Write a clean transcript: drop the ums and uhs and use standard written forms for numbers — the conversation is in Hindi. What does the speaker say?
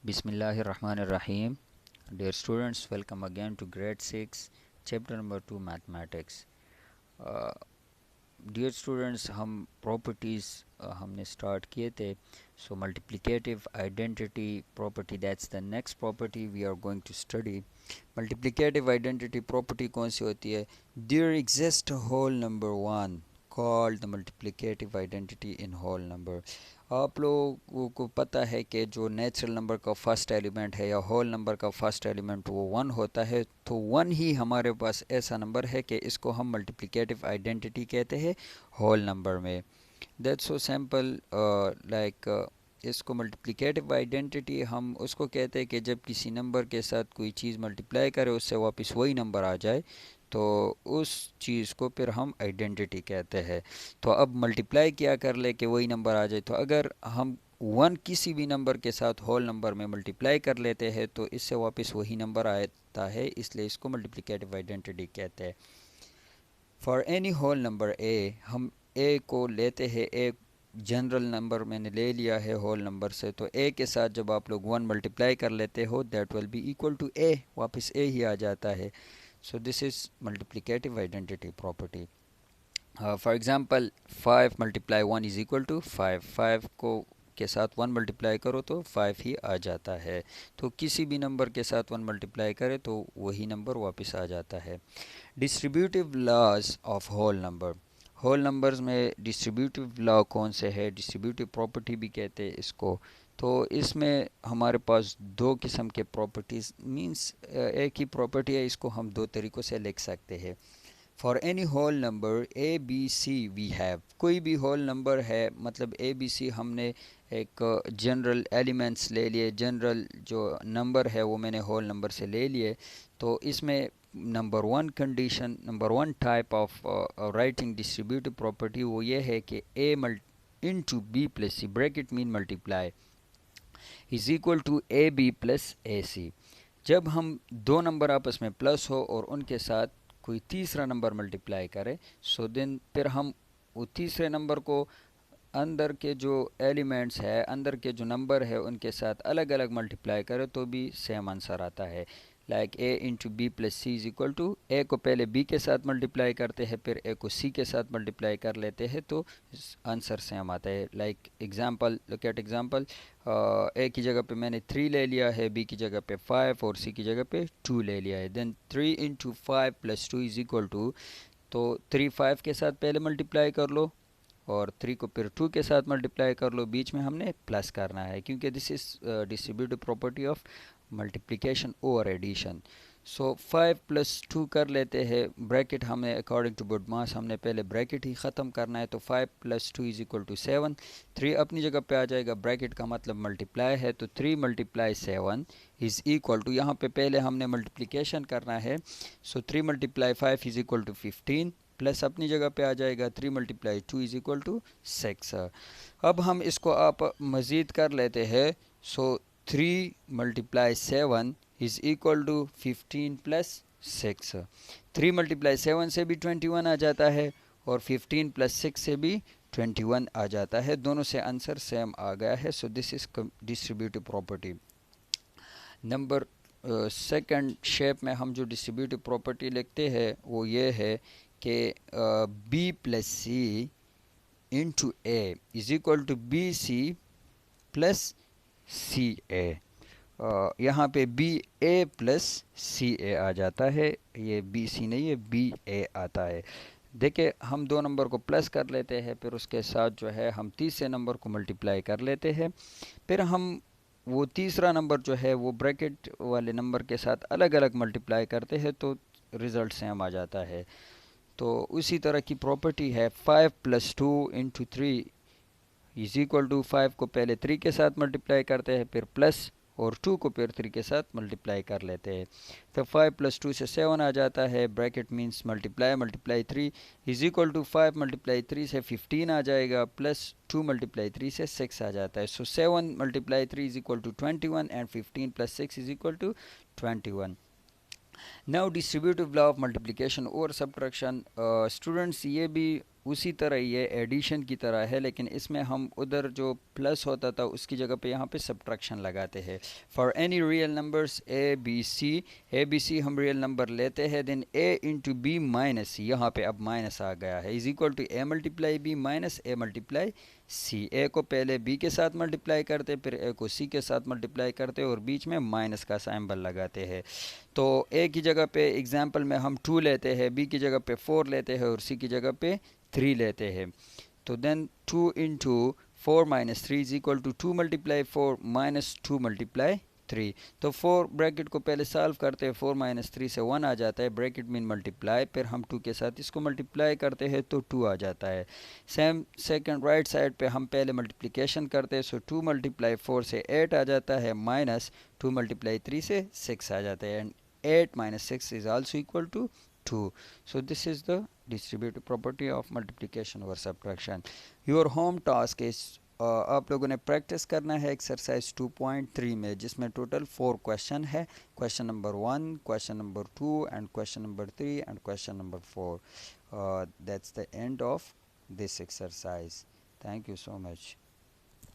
Bismillahirrahmanirrahim. Dear students, welcome again to grade 6, chapter number 2 mathematics. Uh, Dear students, हम properties हमने start किए थे. So multiplicative identity property, that's the next property we are going to study. Multiplicative identity property कौन सी होती है? There exists a whole number 1 called the multiplicative identity in whole number. आप लोगों को पता है कि जो नेचुरल नंबर का फर्स्ट एलिमेंट है या होल नंबर का फर्स्ट एलिमेंट वो वन होता है, तो वन ही हमारे पास ऐसा नंबर है कि इसको हम मल्टीप्लिकेटिव आइडेंटिटी कहते हैं होल नंबर में. That's so simple. लाइक इसको मल्टीप्लिकेटिव आइडेंटिटी हम उसको कहते हैं कि जब किसी नंबर के साथ कोई चीज़ मल्टीप्लाई करे उससे वापस वही नंबर आ जाए, तो उस चीज़ को फिर हम आइडेंटिटी कहते हैं. तो अब मल्टीप्लाई क्या कर ले कि वही नंबर आ जाए, तो अगर हम वन किसी भी नंबर के साथ होल नंबर में मल्टीप्लाई कर लेते हैं तो इससे वापस वही नंबर आता है, इसलिए इसको मल्टीप्लिकेटिव आइडेंटिटी कहते हैं. For any whole number A, हम ए को लेते हैं, ए जनरल नंबर मैंने ले लिया है होल नंबर से, तो ए के साथ जब आप लोग वन मल्टीप्लाई कर लेते हो that will be equal to A, वापस ए ही आ जाता है. So this is multiplicative identity property. For example 5 multiply 1 is equal to 5. 5 को के साथ 1 मल्टीप्लाई करो तो 5 ही आ जाता है. तो किसी भी नंबर के साथ 1 मल्टीप्लाई करें तो वही नंबर वापस आ जाता है. Distributive laws of whole number. Whole numbers में डिस्ट्रीब्यूटिव लॉ कौन से है? डिस्ट्रीब्यूटिव प्रॉपर्टी भी कहते हैं इसको. तो इसमें हमारे पास दो किस्म के प्रॉपर्टीज़ मींस एक ही प्रॉपर्टी है, इसको हम दो तरीक़ों से लिख सकते हैं. For any whole number A B C we have, कोई भी होल नंबर है, मतलब ए बी सी हमने एक जनरल एलिमेंट्स ले लिए, जनरल जो नंबर है वो मैंने होल नंबर से ले लिए. तो इसमें number one condition, number one type of writing distributive property वो ये है कि A into B plus C, bracket mean multiply, is equal to A B plus A C. जब हम दो नंबर आपस में प्लस हो और उनके साथ कोई तीसरा नंबर मल्टीप्लाई करे, सो देन फिर हम वो तीसरे नंबर को अंदर के जो एलिमेंट्स है, अंदर के जो नंबर है उनके साथ अलग अलग मल्टीप्लाई करें तो भी सेम आंसर आता है. Like A into B plus C is equal to, A को पहले बी के साथ मल्टीप्लाई करते हैं फिर ए को सी के साथ मल्टीप्लाई कर लेते हैं तो आंसर सेम आता है. Like example, look at example. A की जगह पे मैंने 3 ले लिया है, बी की जगह पे 5 और सी की जगह पे 2 ले लिया है. Then 3 into 5 plus 2 is equal to, तो 3 5 के साथ पहले मल्टीप्लाई कर लो और 3 को फिर 2 के साथ मल्टीप्लाई कर लो, बीच में हमने प्लस करना है क्योंकि this is distributive property of multiplication over addition. So 5 plus 2 कर लेते हैं, ब्रैकेट हमें अकॉर्डिंग टू बुडमास हमने पहले ब्रैकेट ही ख़त्म करना है, तो 5 प्लस 2 इज इक्वल टू 7. 3 अपनी जगह पे आ जाएगा, ब्रैकेट का मतलब मल्टीप्लाई है, तो 3 मल्टीप्लाई 7 इज़ इक्वल टू, यहाँ पे पहले हमने मल्टीप्लिकेशन करना है, so 3 multiply 5 is equal to 15, plus अपनी जगह पे आ जाएगा 3 मल्टीप्लाई 2 इज़ इक्वल टू 6. अब हम इसको आप मज़ीद कर लेते हैं, so 3 multiply 7 is equal to 15 plus 6. 3 multiply 7 से भी 21 आ जाता है और 15 प्लस 6 से भी 21 आ जाता है, दोनों से आंसर सेम आ गया है. So this is distributive property. Number second shape में हम जो डिस्ट्रीब्यूटिव प्रॉपर्टी लिखते हैं वो ये है कि B plus C into A is equal to B C plus C A. यहाँ पे बी ए प्लस सी ए आ जाता है, ये बी सी नहीं है बी ए आता है. देखिए हम दो नंबर को प्लस कर लेते हैं, फिर उसके साथ जो है हम तीसरे नंबर को मल्टीप्लाई कर लेते हैं, फिर हम वो तीसरा नंबर जो है वो ब्रैकेट वाले नंबर के साथ अलग अलग मल्टीप्लाई करते हैं तो रिज़ल्ट सेम आ जाता है. तो उसी तरह की प्रॉपर्टी है 5 plus 2 into 3 is equal to, 5 को पहले 3 के साथ मल्टीप्लाई करते हैं फिर प्लस और 2 को फिर 3 के साथ मल्टीप्लाई कर लेते हैं, तो 5 प्लस 2 से 7 आ जाता है, bracket means multiply multiply 3 is equal to 5 multiply 3 से 15 आ जाएगा, प्लस 2 मल्टीप्लाई 3 से 6 आ जाता है. So 7 multiply 3 is equal to 21 and 15 plus 6 is equal to 21. Now distributive law of multiplication और सब्ट्रैक्शन. स्टूडेंट्स ये भी उसी तरह ये एडिशन की तरह है, लेकिन इसमें हम उधर जो प्लस होता था उसकी जगह पे यहाँ पे सब्ट्रैक्शन लगाते हैं। For any real numbers A B C हम रियल नंबर लेते हैं, then A into B minus C, यहाँ पे अब माइनस आ गया है, is equal to A multiply B minus A multiply C. A को पहले बी के साथ मल्टीप्लाई करते, फिर ए को सी के साथ मल्टीप्लाई करते और बीच में माइनस का सिंबल लगाते हैं। तो ए की जगह पे एग्जांपल में हम 2 लेते हैं, बी की जगह पे 4 लेते हैं और सी की जगह पे 3 लेते हैं। तो then 2 into 4 minus 3 is equal to 2 multiply 4 minus 2 multiply 3। तो 4 ब्रैकेट को पहले सॉल्व करते हैं, 4 माइनस 3 से 1 आ जाता है, ब्रैकेट मीन मल्टीप्लाई, फिर हम 2 के साथ इसको मल्टीप्लाई करते हैं तो 2 आ जाता है। सेम सेकंड राइट साइड पे हम पहले मल्टीप्लिकेशन करते हैं, सो 2 मल्टीप्लाई 4 से 8 आ जाता है, माइनस 2 मल्टीप्लाई 3 से 6 आ जाता है, and 8 minus 6 is also equal to 2. So this is the distributive property of multiplication or subtraction. Your home task is आप लोगों ने प्रैक्टिस करना है एक्सरसाइज 2.3 में, जिसमें टोटल 4 क्वेश्चन है। Question number 1, question number 2 and question number 3 and question number 4. That's the end of this exercise. Thank you so much.